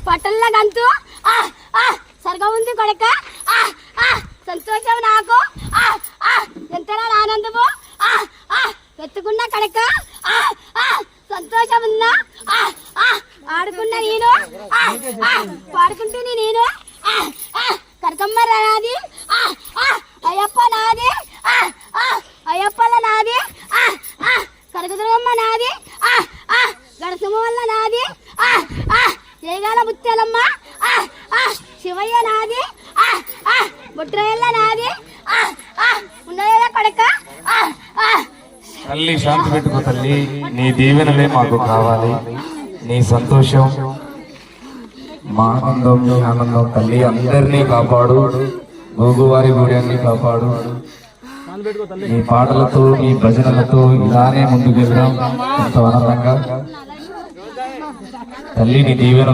పట్టల్ల గంతు సరిగా ఉంది కొడక సంతోషం నాకు ఎంతనా ఆనందము ఎత్తుకున్న కడక సంతోషం ఉందా ఆడుకున్న నేను పాడుకుంటుంది నేను కనకమ్మ నాది అయ్యప్ప నాది అయ్యప్పల నాది కనకదుర్గమ్మ నాది గడసమ్మ వల్ల నాది జయగాల ముత్యాలమ్మ శివయ్య నాది బుట్రయ్యల నాది ఉన్నదేలా కొడక తల్లి శాంతి పెట్టుకో తల్లి, నీ దీవెనలే మాకు కావాలి. నీ సంతోషం మా ఆనందం, నీ ఆనందం తల్లి అందరినీ కాపాడు. గోగువారి గూడాన్ని కాపాడు. నీ పాటలతో నీ భజనలతో ఇలానే ముందుకు వెళ్దాం ఎంతో ఆనందంగా. తల్లి నీ దీవెన